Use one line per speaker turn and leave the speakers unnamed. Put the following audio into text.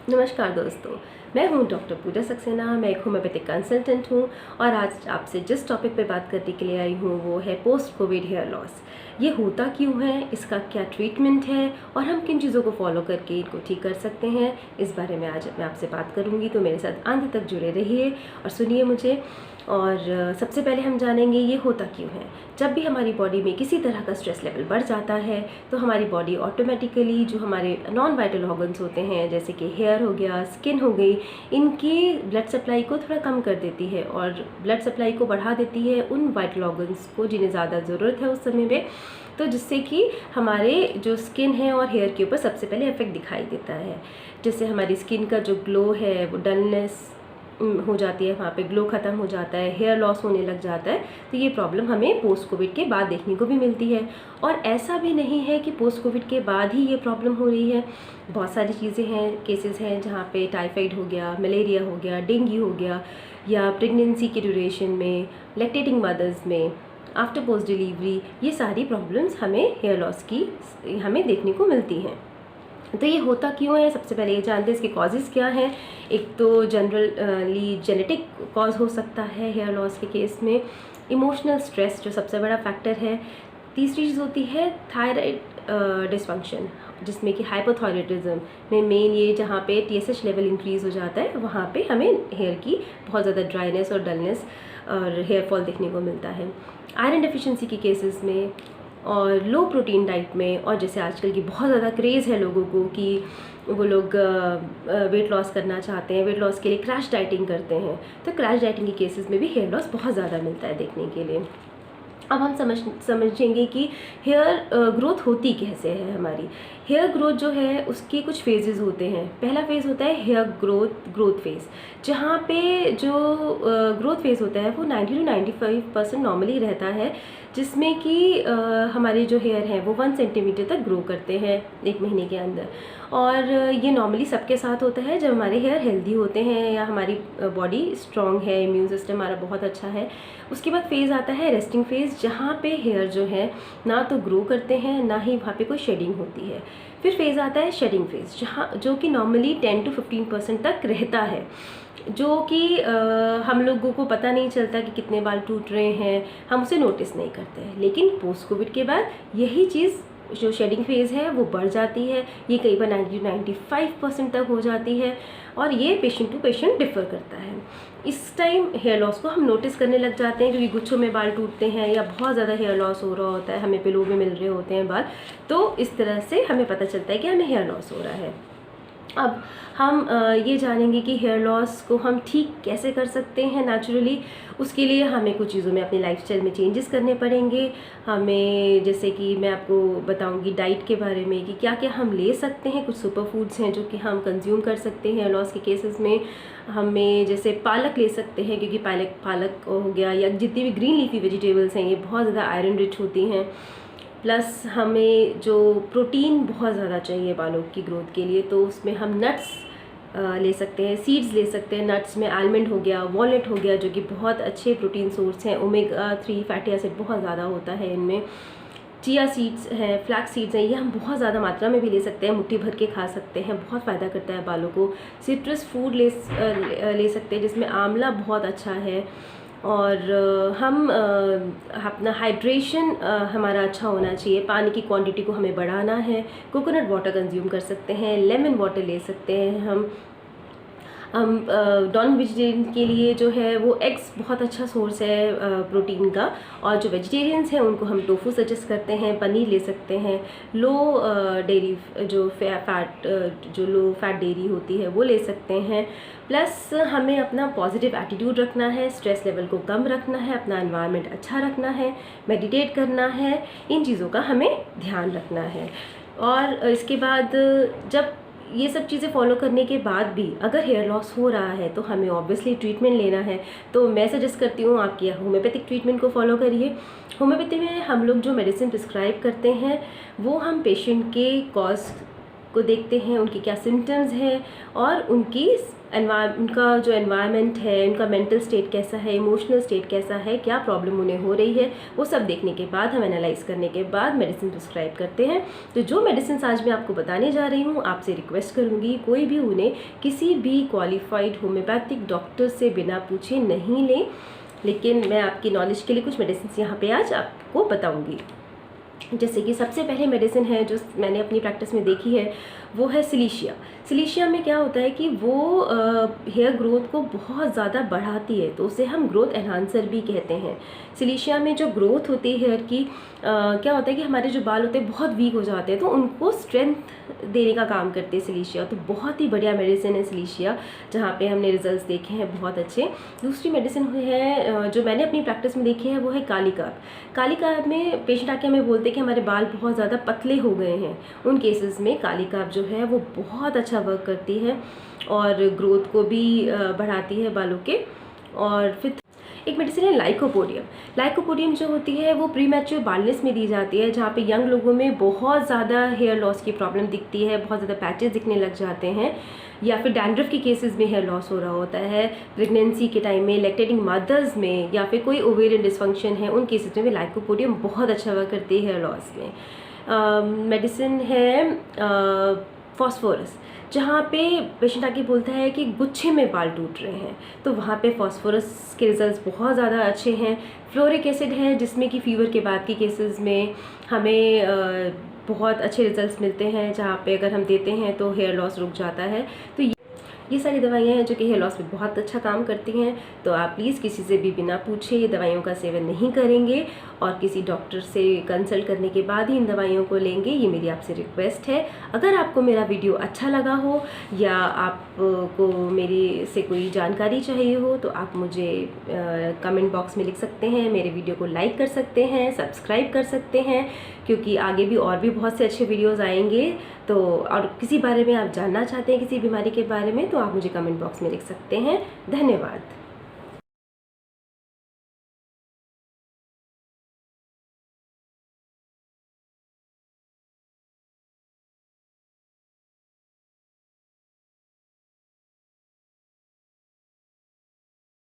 नमस्कार दोस्तों, मैं हूं डॉक्टर पूजा सक्सेना। मैं एक होम्योपैथिक कंसल्टेंट हूं और आज आपसे जिस टॉपिक पे बात करने के लिए आई हूं वो है पोस्ट कोविड हेयर लॉस। ये होता क्यों है, इसका क्या ट्रीटमेंट है और हम किन चीज़ों को फॉलो करके इनको ठीक कर सकते हैं, इस बारे में आज मैं आपसे बात करूंगी। तो मेरे साथ अंत तक जुड़े रहिए और सुनिए मुझे। और सबसे पहले हम जानेंगे ये होता क्यों है। जब भी हमारी बॉडी में किसी तरह का स्ट्रेस लेवल बढ़ जाता है तो हमारी बॉडी ऑटोमेटिकली जो हमारे नॉन वाइटल ऑर्गन्स होते हैं, जैसे कि हेयर हो गया, स्किन हो गई, इनकी ब्लड सप्लाई को थोड़ा कम कर देती है और ब्लड सप्लाई को बढ़ा देती है उन वाइटल ऑर्गन्स को जिन्हें ज़्यादा ज़रूरत है उस समय में। तो जिससे कि हमारे जो स्किन है और हेयर के ऊपर सबसे पहले इफेक्ट दिखाई देता है। जैसे हमारी स्किन का जो ग्लो है वो डलनेस हो जाती है, वहाँ पे ग्लो ख़त्म हो जाता है, हेयर लॉस होने लग जाता है। तो ये प्रॉब्लम हमें पोस्ट कोविड के बाद देखने को भी मिलती है। और ऐसा भी नहीं है कि पोस्ट कोविड के बाद ही ये प्रॉब्लम हो रही है। बहुत सारी चीज़ें हैं, केसेस हैं जहाँ पे टाइफाइड हो गया, मलेरिया हो गया, डेंगू हो गया, या प्रेगनेंसी के ड्यूरेशन में, लैक्टेटिंग मदर्स में, आफ्टर पोस्ट डिलीवरी, ये सारी प्रॉब्लम्स हमें हेयर लॉस की हमें देखने को मिलती हैं। तो ये होता क्यों है, सबसे पहले ये जानते हैं इसके कॉजेज़ क्या हैं। एक तो जनरली जेनेटिक कॉज हो सकता है हेयर लॉस के केस में, इमोशनल स्ट्रेस जो सबसे बड़ा फैक्टर है। तीसरी चीज़ होती है थायराइड डिसफंक्शन, जिसमें कि हाइपोथायराइडिज्म में मेन ये जहाँ पे TSH लेवल इंक्रीज़ हो जाता है वहाँ पे हमें हेयर की बहुत ज़्यादा ड्राइनेस और डलनेस और हेयर फॉल देखने को मिलता है। आयरन डेफिशिएंसी के केसेस में और लो प्रोटीन डाइट में, और जैसे आजकल की बहुत ज़्यादा क्रेज़ है लोगों को कि वो लोग वेट लॉस करना चाहते हैं, वेट लॉस के लिए क्रैश डाइटिंग करते हैं। तो क्रैश डाइटिंग के केसेस में भी हेयर लॉस बहुत ज़्यादा मिलता है देखने के लिए। अब हम समझेंगे कि हेयर ग्रोथ होती कैसे है। हमारी हेयर ग्रोथ जो है उसके कुछ फेजेस होते हैं। पहला फेज़ होता है हेयर ग्रोथ फेज़, जहाँ पे जो ग्रोथ फेज़ होता है वो 90 to 95% नॉर्मली रहता है, जिसमें कि हमारे जो हेयर हैं वो 1 सेंटीमीटर तक ग्रो करते हैं 1 महीने के अंदर। और ये नॉर्मली सबके साथ होता है जब हमारे हेयर हेल्दी होते हैं या हमारी बॉडी स्ट्रॉन्ग है, इम्यून सिस्टम हमारा बहुत अच्छा है। उसके बाद फेज़ आता है रेस्टिंग फेज़, जहाँ पे हेयर जो है ना तो ग्रो करते हैं ना ही वहाँ पे कोई शेडिंग होती है। फिर फेज़ आता है शेडिंग फेज़, जो कि नॉर्मली 10 to 15% तक रहता है, जो कि हम लोगों को पता नहीं चलता कि कितने बाल टूट रहे हैं, हम उसे नोटिस नहीं करते हैं। लेकिन पोस्ट कोविड के बाद यही चीज़ जो शेडिंग फेज़ है वो बढ़ जाती है। ये कई बार 90 to 95% तक हो जाती है और ये पेशेंट टू पेशेंट डिफ़र करता है। इस टाइम हेयर लॉस को हम नोटिस करने लग जाते हैं क्योंकि गुच्छों में बाल टूटते हैं या बहुत ज़्यादा हेयर लॉस हो रहा होता है, हमें पिलो में मिल रहे होते हैं बाल। तो इस तरह से हमें पता चलता है कि हमें हेयर लॉस हो रहा है। अब हम ये जानेंगे कि हेयर लॉस को हम ठीक कैसे कर सकते हैं नेचुरली। उसके लिए हमें कुछ चीज़ों में अपनी लाइफस्टाइल में चेंजेस करने पड़ेंगे। हमें, जैसे कि मैं आपको बताऊंगी डाइट के बारे में कि क्या क्या हम ले सकते हैं। कुछ सुपर फूड्स हैं जो कि हम कंज्यूम कर सकते हैं हेयर लॉस के केसेस में। हमें जैसे पालक ले सकते हैं, क्योंकि पालक हो गया या जितनी भी ग्रीन लीफी वेजिटेबल्स हैं ये बहुत ज़्यादा आयरन रिच होती हैं। प्लस हमें जो प्रोटीन बहुत ज़्यादा चाहिए बालों की ग्रोथ के लिए, तो उसमें हम नट्स ले सकते हैं, सीड्स ले सकते हैं। नट्स में आलमंड हो गया, वॉलनट हो गया, जो कि बहुत अच्छे प्रोटीन सोर्स हैं। ओमेगा 3 फैटी एसिड बहुत ज़्यादा होता है इनमें। चिया सीड्स हैं, फ्लैक्स सीड्स हैं, ये हम बहुत ज़्यादा मात्रा में भी ले सकते हैं, मुट्ठी भर के खा सकते हैं, बहुत फ़ायदा करता है बालों को। सिट्रस फूड ले सकते हैं जिसमें आंवला बहुत अच्छा है। और हम अपना हाइड्रेशन हमारा अच्छा होना चाहिए, पानी की क्वांटिटी को हमें बढ़ाना है। कोकोनट वाटर कंज्यूम कर सकते हैं, लेमन वाटर ले सकते हैं। हम नॉन वेजिटेरियन के लिए जो है वो एग्स बहुत अच्छा सोर्स है प्रोटीन का, और जो वेजिटेरियंस हैं उनको हम टोफू सजेस्ट करते हैं। पनीर ले सकते हैं। लो डेयरी जो लो फैट डेयरी होती है वो ले सकते हैं। प्लस हमें अपना पॉजिटिव एटीट्यूड रखना है, स्ट्रेस लेवल को कम रखना है, अपना एनवायरनमेंट अच्छा रखना है, मेडिटेट करना है। इन चीज़ों का हमें ध्यान रखना है। और इसके बाद जब ये सब चीज़ें फॉलो करने के बाद भी अगर हेयर लॉस हो रहा है तो हमें ऑब्वियसली ट्रीटमेंट लेना है। तो मैं सजेस्ट करती हूँ आप किया होम्योपैथिक ट्रीटमेंट को फॉलो करिए। होम्योपैथी में हम लोग जो मेडिसिन प्रिस्क्राइब करते हैं वो हम पेशेंट के कॉज को देखते हैं उनकी क्या सिम्टम्स हैं और उनका जो एनवायरनमेंट है, उनका मेंटल स्टेट कैसा है, इमोशनल स्टेट कैसा है, क्या प्रॉब्लम उन्हें हो रही है, वो सब देखने के बाद हम एनालाइज करने के बाद मेडिसिन प्रिस्क्राइब करते हैं। तो जो मेडिसिन आज मैं आपको बताने जा रही हूँ, आपसे रिक्वेस्ट करूँगी कोई भी उन्हें किसी भी क्वालिफाइड होम्योपैथिक डॉक्टर से बिना पूछे नहीं लें, लेकिन मैं आपकी नॉलेज के लिए कुछ मेडिसिन यहाँ पे आज आपको बताऊँगी। जैसे कि सबसे पहले मेडिसिन है जो मैंने अपनी प्रैक्टिस में देखी है वो है सिलीशिया। सिलीशिया में क्या होता है कि वो हेयर ग्रोथ को बहुत ज़्यादा बढ़ाती है, तो उसे हम ग्रोथ एनहांसर भी कहते हैं। सिलीशिया में जो ग्रोथ होती है हेयर की क्या होता है कि हमारे जो बाल होते हैं बहुत वीक हो जाते हैं, तो उनको स्ट्रेंथ देने का काम करते हैं सिलीशिया। तो बहुत ही बढ़िया मेडिसिन है सिलीशिया, जहाँ पे हमने रिजल्ट्स देखे हैं बहुत अच्छे। दूसरी मेडिसिन है जो मैंने अपनी प्रैक्टिस में देखी है वो है काली कार्प। काली कार्प में पेशेंट आके हमें बोलते हैं कि हमारे बाल बहुत ज़्यादा पतले हो गए हैं। उन केसेस में काली कार्प जो है वो बहुत अच्छा वर्क करती है और ग्रोथ को भी बढ़ाती है बालों के। और फिर एक मेडिसिन है लाइकोपोडियम। लाइकोपोडियम जो होती है वो प्रीमैच्योर बाल्डनेस में दी जाती है, जहाँ पे यंग लोगों में बहुत ज़्यादा हेयर लॉस की प्रॉब्लम दिखती है, बहुत ज़्यादा पैचेस दिखने लग जाते हैं, या फिर डैंड्रफ के केसेस में हेयर लॉस हो रहा होता है, प्रेगनेंसी के टाइम में, लैक्टेटिंग मदर्स में, या फिर कोई ओवेरियन डिसफंक्शन है, उन केसेस में लाइकोपोडियम बहुत अच्छा वर्क करती है हेयर लॉस में। मेडिसिन है फॉस्फोरस, जहाँ पे पेशेंट आके बोलता है कि गुच्छे में बाल टूट रहे हैं, तो वहाँ पे फॉस्फोरस के रिजल्ट्स बहुत ज़्यादा अच्छे हैं। फ्लोरिक एसिड है जिसमें कि फीवर के बाद के केसेस में हमें बहुत अच्छे रिजल्ट्स मिलते हैं, जहाँ पे अगर हम देते हैं तो हेयर लॉस रुक जाता है। तो ये सारी दवाइयाँ हैं जो कि हेयर लॉस में बहुत अच्छा काम करती हैं। तो आप प्लीज़ किसी से भी बिना पूछे ये दवाइयों का सेवन नहीं करेंगे और किसी डॉक्टर से कंसल्ट करने के बाद ही इन दवाइयों को लेंगे, ये मेरी आपसे रिक्वेस्ट है। अगर आपको मेरा वीडियो अच्छा लगा हो या आपको मेरी से कोई जानकारी चाहिए हो तो आप मुझे कमेंट बॉक्स में लिख सकते हैं, मेरे वीडियो को लाइक कर सकते हैं, सब्सक्राइब कर सकते हैं, क्योंकि आगे भी और भी बहुत से अच्छे वीडियोज़ आएंगे। तो और किसी बारे में आप जानना चाहते हैं, किसी बीमारी के बारे में, तो आप मुझे कमेंट बॉक्स में लिख सकते हैं। धन्यवाद।